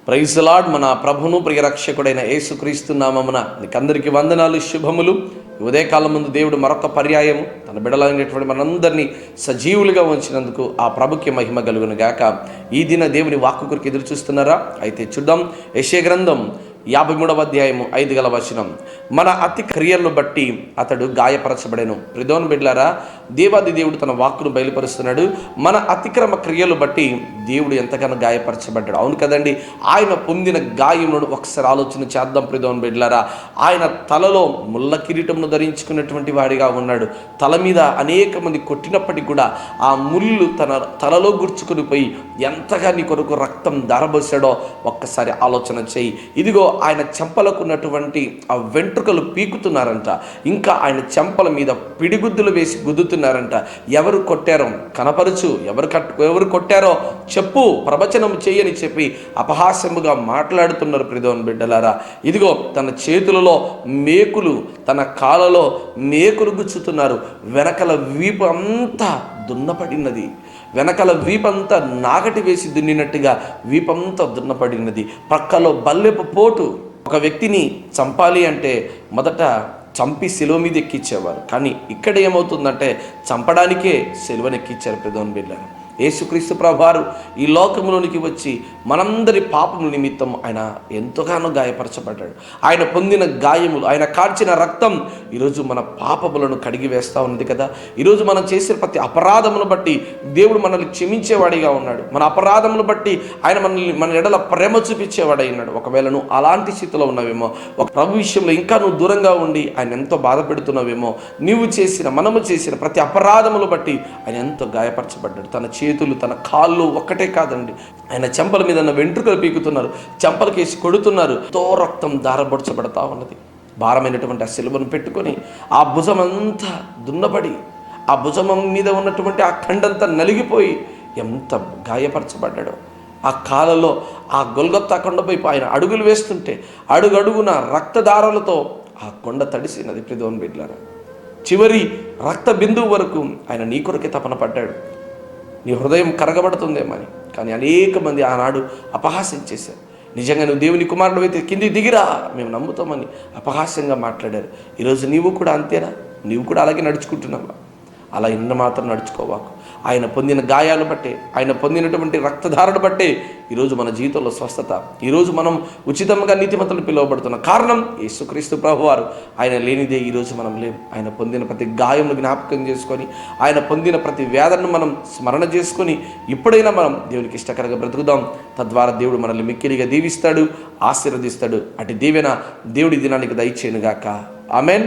Praise the lord. మన ప్రభును ప్రియరక్షకుడైన యేసుక్రీస్తు నామమున నీకందరికీ వందనాలు, శుభములు. ఉదయకాలం ముందు దేవుడు మరొక పర్యాయము తన బిడ్డలైనటువంటి మనందరినీ సజీవులుగా ఉంచినందుకు ఆ ప్రభుకి మహిమ కలుగును గాక. ఈ దిన దేవుని వాక్కు కొరకు ఎదురు చూస్తున్నారా? అయితే చూద్దాం. యెషయా గ్రంథం 53వ అధ్యాయము 5వ వచనం. మన అతి క్రియలను బట్టి అతడు గాయపరచబడెను. ప్రియమైన బిడ్డలారా, దేవాది దేవుడు తన వాక్కును బయలుపరుస్తున్నాడు. మన అతిక్రమ క్రియలు బట్టి దేవుడు ఎంతగానో గాయపరచబడ్డాడు. అవును కదండి. ఆయన పొందిన గాయములను ఒకసారి ఆలోచన చేద్దాం. ప్రియమైన బిడ్డలారా, ఆయన తలలో ముళ్ళ కిరీటమును ధరించుకున్నటువంటి వాడిగా ఉన్నాడు. తల మీద అనేక మంది కొట్టినప్పటికీ కూడా ఆ ముళ్ళు తన తలలో గుర్చుకుని పోయి ఎంతగా నీ కొరకు రక్తం ధారబోసాడో ఒక్కసారి ఆలోచన చేయి. ఇదిగో ఆయన చెంపలకు ఉన్నటువంటి ఆ వెంట్రుకలు పీకుతున్నారంట. ఇంకా ఆయన చెంపల మీద పిడిగుద్దులు వేసి గుద్దుతున్నారంట. ఎవరు కొట్టారో కనపరచు, ఎవరు కొట్టారో చెప్పు, ప్రవచనం చేయని చెప్పి అపహాస్యముగా మాట్లాడుతున్నారు. ప్రియమైన బిడ్డలారా, ఇదిగో తన చేతులలో మేకులు, తన కాళ్ళలో మేకులు గుచ్చుతున్నారు. వెనకల వీపు అంతా దున్నపడినది. వెనకల వీపంతా నాగటి వేసి దున్నినట్టుగా వీపంతా దున్నపడినది. పక్కలో బల్లెపు పోటు. ఒక వ్యక్తిని చంపాలి అంటే మొదట చంపి శిలువ మీద ఎక్కించేవారు. కానీ ఇక్కడ ఏమవుతుందంటే చంపడానికే శిలువనెక్కించారు. ప్రియమైన బిడ్డలారా, యేసుక్రీస్తు ప్రభువారు ఈ లోకంలోనికి వచ్చి మనందరి పాపముల నిమిత్తం ఆయన ఎంతగానో గాయపరచబడ్డాడు. ఆయన పొందిన గాయములు, ఆయన కార్చిన రక్తం ఈరోజు మన పాపములను కడిగి వేస్తూ ఉన్నది కదా. ఈరోజు మనం చేసిన ప్రతి అపరాధమును బట్టి దేవుడు మనల్ని క్షమించేవాడిగా ఉన్నాడు. మన అపరాధమును బట్టి ఆయన మన ఎడల ప్రేమ చూపించేవాడై ఉన్నాడు. ఒకవేళ నువ్వు అలాంటి స్థితిలో ఉన్నావేమో, ఒక ప్రభు విషయంలో ఇంకా నువ్వు దూరంగా ఉండి ఆయన ఎంతో బాధ పెడుతున్నావేమో, మనము చేసిన ప్రతి అపరాధములు బట్టి ఆయన ఎంతో గాయపరచబడ్డాడు. తన చేతులు, తన కాళ్ళు ఒక్కటే కాదండి, ఆయన చెంపల మీద వెంట్రుకలు పీకుతున్నారు, చెంపలకేసి కొడుతున్నారు. ఎంతో రక్తం ధారబొడ్చబడతా ఉన్నది. భారమైనటువంటి ఆ శిలువను పెట్టుకొని ఆ భుజం అంతా దున్నపడి, ఆ భుజం మీద ఉన్నటువంటి ఆ ఖండంతా నలిగిపోయి ఎంత గాయపరచబడ్డాడో. ఆ కాళ్ళలో ఆ గొల్గొత్తా కొండపై ఆయన అడుగులు వేస్తుంటే అడుగడుగున రక్తధారలతో ఆ కొండ తడిసినది. ప్రియమైన బిడ్డలారా, చివరి రక్త బిందువు వరకు ఆయన నీ కొరకే తపన పడ్డాడు. నీ హృదయం కరగబడుతుందేమని. కానీ అనేక మంది ఆనాడు అపహాస్యం చేశారు. నిజంగా నువ్వు దేవుని కుమారుడు అయితే కింది దిగిరా, మేము నమ్ముతామని అపహాస్యంగా మాట్లాడారు. ఈరోజు నీవు కూడా అంతేనా? నీవు కూడా అలాగే నడుచుకుంటున్నావా? అలా ఇన్న మాత్రం నడుచుకోవాకు. ఆయన పొందిన గాయాలు బట్టే, ఆయన పొందినటువంటి రక్తధారను బట్టే ఈరోజు మన జీవితంలో స్వస్థత. ఈరోజు మనం ఉచితంగా నీతిమంతులు పిలువబడుతున్నాం. కారణం యేసుక్రీస్తు ప్రభువారు. ఆయన లేనిదే ఈరోజు మనం లేం. ఆయన పొందిన ప్రతి గాయమును జ్ఞాపకం చేసుకొని, ఆయన పొందిన ప్రతి వేదనను మనం స్మరణ చేసుకొని ఇప్పుడైనా మనం దేవునికి ఇష్టకరంగా బ్రతుకుదాం. తద్వారా దేవుడు మనల్ని మిక్కిలిగా దీవిస్తాడు, ఆశీర్వదిస్తాడు. అటు దీవెన దేవుడి దినానికి దయచేయనుగాక. ఆమెన్.